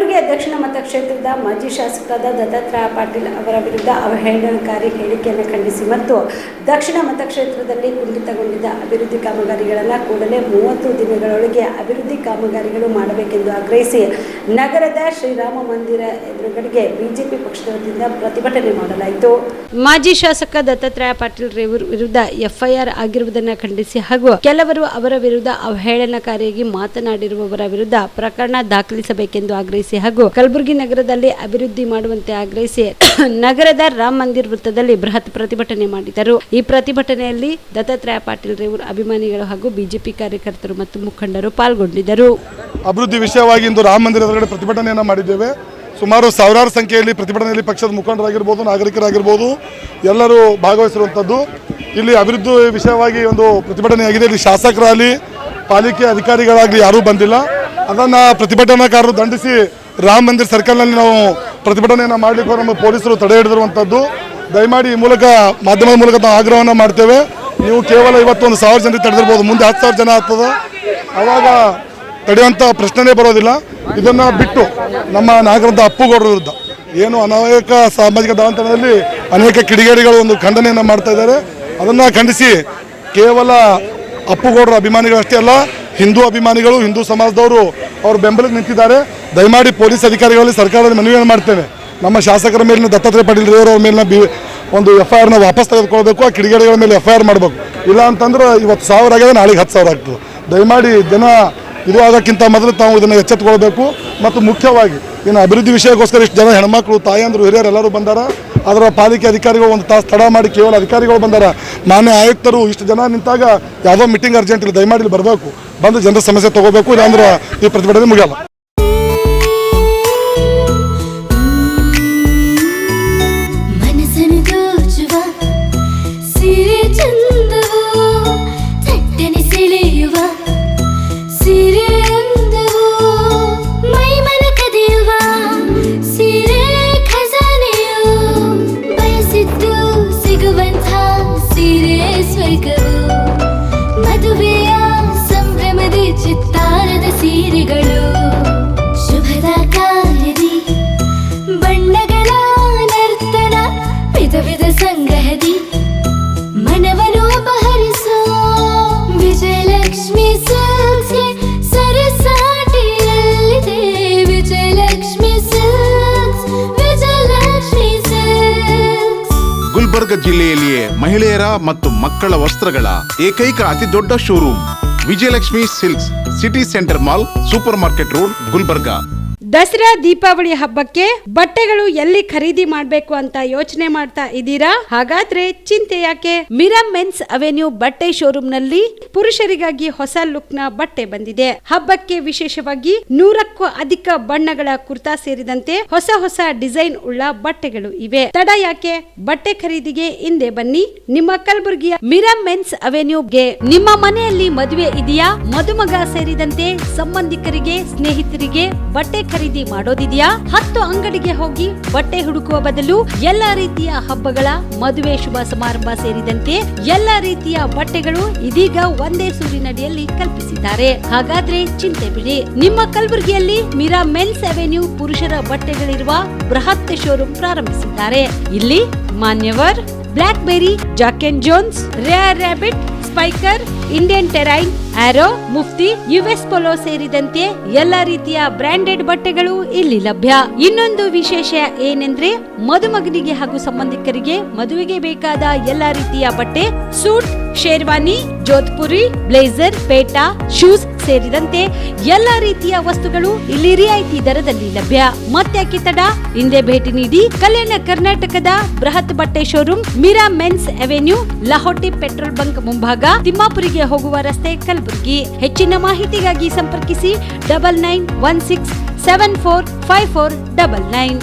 ಕಲಬುರಗಿಯ ದಕ್ಷಿಣ ಮತಕ್ಷೇತ್ರದ ಮಾಜಿ ಶಾಸಕರಾದ ದತ್ತಾತ್ರೇಯ ಪಾಟೀಲ್ ಅವರ ವಿರುದ್ಧ ಅವಹೇಳನಕಾರಿ ಹೇಳಿಕೆಯನ್ನು ಖಂಡಿಸಿ ಮತ್ತು ದಕ್ಷಿಣ ಮತಕ್ಷೇತ್ರದಲ್ಲಿ ಕುಂಠಿತಗೊಂಡಿದ್ದ ಅಭಿವೃದ್ಧಿ ಕಾಮಗಾರಿಗಳನ್ನು ಕೂಡಲೇ 30 ದಿನಗಳೊಳಗೆ ಅಭಿವೃದ್ಧಿ ಕಾಮಗಾರಿಗಳು ಮಾಡಬೇಕೆಂದು ಆಗ್ರಹಿಸಿ ನಗರದ ಶ್ರೀರಾಮ ಮಂದಿರ ಎದುರುಗಡೆಗೆ ಬಿಜೆಪಿ ಪಕ್ಷದ ವತಿಯಿಂದ ಪ್ರತಿಭಟನೆ ಮಾಡಲಾಯಿತು. ಮಾಜಿ ಶಾಸಕ ದತ್ತಾತ್ರೇಯ ಪಾಟೀಲ್ ವಿರುದ್ಧ ಎಫ್ಐಆರ್ ಆಗಿರುವುದನ್ನು ಖಂಡಿಸಿ ಹಾಗೂ ಕೆಲವರು ಅವರ ವಿರುದ್ಧ ಅವಹೇಳನಕಾರಿಯಾಗಿ ಮಾತನಾಡಿರುವವರ ವಿರುದ್ಧ ಪ್ರಕರಣ ದಾಖಲಿಸಬೇಕೆಂದು ಆಗ್ರಹಿಸಿ ಹಾಗೂ ಕಲಬುರಗಿ ನಗರದಲ್ಲಿ ಅಭಿವೃದ್ಧಿ ಮಾಡುವಂತೆ ಆಗ್ರಹಿಸಿ ನಗರದ ರಾಮ ಮಂದಿರ ವೃತ್ತದಲ್ಲಿ ಬೃಹತ್ ಪ್ರತಿಭಟನೆ ಮಾಡಿದರು. ಈ ಪ್ರತಿಭಟನೆಯಲ್ಲಿ ದತ್ತಾತ್ರೇಯ ಪಾಟೀಲ್ ರೇವೂರ್ ಅಭಿಮಾನಿಗಳು ಹಾಗೂ ಬಿಜೆಪಿ ಕಾರ್ಯಕರ್ತರು ಮತ್ತು ಮುಖಂಡರು ಪಾಲ್ಗೊಂಡಿದ್ದರು. ಅಭಿವೃದ್ಧಿ ವಿಷಯವಾಗಿ ಇಂದು ರಾಮ ಮಂದಿರದ ಪ್ರತಿಭಟನೆಯನ್ನು ಮಾಡಿದ್ದೇವೆ. ಸುಮಾರು ಸಾವಿರಾರು ಸಂಖ್ಯೆಯಲ್ಲಿ ಪ್ರತಿಭಟನೆಯಲ್ಲಿ ಪಕ್ಷದ ಮುಖಂಡರಾಗಿರ್ಬೋದು, ನಾಗರಿಕರಾಗಿರ್ಬೋದು ಎಲ್ಲರೂ ಭಾಗವಹಿಸಿರುವಂಥದ್ದು. ಇಲ್ಲಿ ಅಭಿವೃದ್ಧಿ ವಿಷಯವಾಗಿ ಒಂದು ಪ್ರತಿಭಟನೆಯಾಗಿದೆ. ಇಲ್ಲಿ ಶಾಸಕರಾಗಲಿ ಪಾಲಿಕೆ ಅಧಿಕಾರಿಗಳಾಗಲಿ ಯಾರೂ ಬಂದಿಲ್ಲ. ಅದನ್ನು ಪ್ರತಿಭಟನಾಕಾರರು ದಂಡಿಸಿ ರಾಮ ಮಂದಿರ ಸರ್ಕಲ್ನಲ್ಲಿ ನಾವು ಪ್ರತಿಭಟನೆಯನ್ನು ಮಾಡಲಿಕ್ಕೆ ನಮ್ಮ ಪೊಲೀಸರು ತಡೆ ಹಿಡಿದಿರುವಂಥದ್ದು. ದಯಮಾಡಿ ಈ ಮೂಲಕ ಮಾಧ್ಯಮದ ಮೂಲಕ ನಾವು ಆಗ್ರಹವನ್ನು ಮಾಡ್ತೇವೆ. ನೀವು ಕೇವಲ ಇವತ್ತು 1,000 ಜನರಿಗೆ ತಡೆದಿರ್ಬೋದು, ಮುಂದೆ 10,000 ಜನ ಆಗ್ತದೆ, ಆವಾಗ ತಡೆಯುವಂಥ ಪ್ರಶ್ನೆನೇ ಬರೋದಿಲ್ಲ. ಇದನ್ನು ಬಿಟ್ಟು ನಮ್ಮ ನಾಗರದ ಅಪ್ಪುಗೌಡರ ವಿರುದ್ಧ ಏನು ಅನೇಕ ಸಾಮಾಜಿಕ ಜಾಲತಾಣದಲ್ಲಿ ಅನೇಕ ಕಿಡಿಗೇಡಿಗಳು ಒಂದು ಖಂಡನೆಯನ್ನು ಮಾಡ್ತಾ ಇದ್ದಾರೆ. ಅದನ್ನು ಖಂಡಿಸಿ ಕೇವಲ ಅಪ್ಪುಗೌಡರ ಅಭಿಮಾನಿಗಳಷ್ಟೇ ಅಲ್ಲ, ಹಿಂದೂ ಅಭಿಮಾನಿಗಳು, ಹಿಂದೂ ಸಮಾಜದವರು ಅವರು ಬೆಂಬಲಕ್ಕೆ ನಿಂತಿದ್ದಾರೆ. ದಯಮಾಡಿ ಪೊಲೀಸ್ ಅಧಿಕಾರಿಗಳಲ್ಲಿ ಸರ್ಕಾರದಲ್ಲಿ ಮನವಿಯನ್ನು ಮಾಡ್ತೇವೆ. ನಮ್ಮ ಶಾಸಕರ ಮೇಲಿನ ದತ್ತಾತ್ರೇಯ ಪಾಟೀಲ್ ರೇವೂರ್ ಅವ್ರ ಮೇಲಿನ ಒಂದು ಎಫ್ಐಆರ್ನ ವಾಪಸ್ ತೆಗೆದುಕೊಳ್ಬೇಕು. ಆ ಕಿಡಿಗೇಡಿಗಳ ಮೇಲೆ ಎಫ್ಐಆರ್ ಮಾಡಬೇಕು. ಇಲ್ಲ ಅಂತಂದ್ರೆ ಇವತ್ತು 1,000 ಆಗಿದೆ, ನಾಳೆಗೆ 10,000 ಆಗ್ತದೆ. ದಯಮಾಡಿ ಜನ ಇದು ಆಗೋಕ್ಕಿಂತ ಮೊದಲು ತಾವು ಇದನ್ನು ಎಚ್ಚೆತ್ತುಕೊಳ್ಬೇಕು. ಮತ್ತು ಮುಖ್ಯವಾಗಿ ಇನ್ನು ಅಭಿವೃದ್ಧಿ ವಿಷಯಕ್ಕೋಸ್ಕರ ಇಷ್ಟು ಜನ ಹೆಣ್ಮಕ್ಳು, ತಾಯಂದರು, ಹಿರಿಯರು ಎಲ್ಲರೂ ಬಂದಾರ. ಅದರ ಪಾಲಿಕೆ ಅಧಿಕಾರಿಗಳು ಒಂದು ತಾಸು ತಡ ಮಾಡಿ ಕೇವಲ ಅಧಿಕಾರಿಗಳು ಬಂದಾರ. ಮಾನ್ಯ ಆಯುಕ್ತರು ಇಷ್ಟು ಜನ ನಿಂತಾಗ ಯಾವುದೋ ಮೀಟಿಂಗ್ ಅರ್ಜೆಂಟ್ ಇಲ್ಲ, ದಯಮಾಡಿ ಬರಬೇಕು, ಬಂದು ಜನರ ಸಮಸ್ಯೆ ತಗೋಬೇಕು. ಇಲ್ಲಾಂದ್ರೆ ಈ ಪ್ರತಿಭಟನೆ ಮುಗಿಯಲ್ಲ. ಮದುವೆಯ ಸಂಭ್ರಮದ ಚಿತ್ತಾರದ ಸೀರೆಗಳು, ಶುಭದ ಕಾರ್ಯದಿ ಬಣ್ಣಗಳ ನರ್ತನ, ವಿಧ ವಿಧ ಸಂಗ್ರಹದಿ ಮನವನ್ನು ಅಪಹರಿಸೋ ವಿಜಯಲಕ್ಷ್ಮಿ ಸಿಲ್ಕ್ಸ್ ಸರಸಾಟಿಯಲ್ಲಿದೆ. Vijayalakshmi silks, Vijayalakshmi silks. ಗುಲ್ಬರ್ಗ ಜಿಲ್ಲೆಯಲ್ಲಿಯೇ ಮಹಿಳೆಯರ ಮತ್ತು ಮಕ್ಕಳ ವಸ್ತ್ರಗಳ ಏಕೈಕ ಅತಿ ದೊಡ್ಡ showroom Vijayalakshmi silks, city centre mall, super market road, Gulbarga. Dasara Deepavali ಹಬ್ಬಕ್ಕೆ ಬಟ್ಟೆಗಳು ಎಲ್ಲಿ ಖರೀದಿ ಮಾಡಬೇಕು ಅಂತ ಯೋಚನೆ ಮಾಡ್ತಾ ಇದ್ದೀರಾ? ಹಾಗಾದ್ರೆ ಚಿಂತೆ ಯಾಕೆ? ಮಿರಾ ಮೆನ್ಸ್ ಅವೆನ್ಯೂ ಬಟ್ಟೆ ಶೋರೂಮ್ ನಲ್ಲಿ ಪುರುಷರಿಗಾಗಿ ಹೊಸ ಲುಕ್ ನ ಬಟ್ಟೆ ಬಂದಿದೆ. ಹಬ್ಬಕ್ಕೆ ವಿಶೇಷವಾಗಿ 100ಕ್ಕೂ ಅಧಿಕ ಬಣ್ಣಗಳ ಕುರ್ತಾ ಸೇರಿದಂತೆ ಹೊಸ ಹೊಸ ಡಿಸೈನ್ ಉಳ್ಳ ಬಟ್ಟೆಗಳು ಇವೆ. ತಡ ಯಾಕೆ? ಬಟ್ಟೆ ಖರೀದಿಗೆ ಹಿಂದೆ ಬನ್ನಿ. ನಿಮ್ಮ ಕಲಬುರಗಿಯ ಮಿರಾ ಮೆನ್ಸ್ ಅವೆನ್ಯೂಗೆ. ನಿಮ್ಮ ಮನೆಯಲ್ಲಿ ಮದುವೆ ಇದೆಯಾ? ಮದುಮಗ ಸೇರಿದಂತೆ ಸಂಬಂಧಿಕರಿಗೆ, ಸ್ನೇಹಿತರಿಗೆ ಬಟ್ಟೆ ಖರೀದಿ ಮಾಡೋದಿದೆಯಾ? 10 ಅಂಗಡಿಗೆ ಹೋಗಿ ಬಟ್ಟೆ ಹುಡುಕುವ ಬದಲು ಎಲ್ಲಾ ರೀತಿಯ ಹಬ್ಬಗಳ, ಮದುವೆ, ಶುಭ ಸಮಾರಂಭ ಸೇರಿದಂತೆ ಎಲ್ಲಾ ರೀತಿಯ ಬಟ್ಟೆಗಳು ಇದೀಗ ಒಂದೇ ಸೂರಿನಡಿಯಲ್ಲಿ ಕಲ್ಪಿಸಿದ್ದಾರೆ. ಹಾಗಾದ್ರೆ ಚಿಂತೆ ಬಿಡಿ. ನಿಮ್ಮ ಕಲಬುರಗಿಯಲ್ಲಿ ಮಿರಾ ಮೆನ್ಸ್ ಅವೆನ್ಯೂ ಪುರುಷರ ಬಟ್ಟೆಗಳಿರುವ ಬೃಹತ್ ಶೋರೂಮ್ ಪ್ರಾರಂಭಿಸಿದ್ದಾರೆ. ಇಲ್ಲಿ Manyavar, Black Berry, Jack and Jones, Rare Rabbit, Spykar, Indian Terrain, Arrow, Mufti, US Polo ಸೇರಿದಂತೆ ಎಲ್ಲಾ ರೀತಿಯ ಬ್ರಾಂಡೆಡ್ ಬಟ್ಟೆಗಳು ಇಲ್ಲಿ ಲಭ್ಯ. ಇನ್ನೊಂದು ವಿಶೇಷ ಏನೆಂದ್ರೆ ಮದುಮಗನಿಗೆ ಹಾಗೂ ಸಂಬಂಧಿಕರಿಗೆ ಮದುವೆಗೆ ಬೇಕಾದ ಎಲ್ಲಾ ರೀತಿಯ ಬಟ್ಟೆ, ಸೂಟ್, ಶೇರ್ವಾನಿ, ಜೋಧ್ಪುರಿ, ಬ್ಲೇಸರ್, ಪೇಟಾ, ಶೂಸ್ ಸೇರಿದಂತೆ ಎಲ್ಲಾ ರೀತಿಯ ವಸ್ತುಗಳು ಇಲ್ಲಿ ರಿಯಾಯಿತಿ ದರದಲ್ಲಿ ಲಭ್ಯ. ಮತ್ತ್ಯಾಕೆ ತಡ? ಹಿಂದೆ ಭೇಟಿ ನೀಡಿ. ಕಲ್ಯಾಣ ಕರ್ನಾಟಕದ ಬೃಹತ್ ಬಟ್ಟೆ showroom Mira men's avenue, Lahoti petrol bunk ಮುಂಭಾಗ, ತಿಮ್ಮಾಪುರಿಗೆ ಹೋಗುವ ರಸ್ತೆ, ಕಲಬುರಗಿ. ಹೆಚ್ಚಿನ ಮಾಹಿತಿಗಾಗಿ ಸಂಪರ್ಕಿಸಿ 9916745499.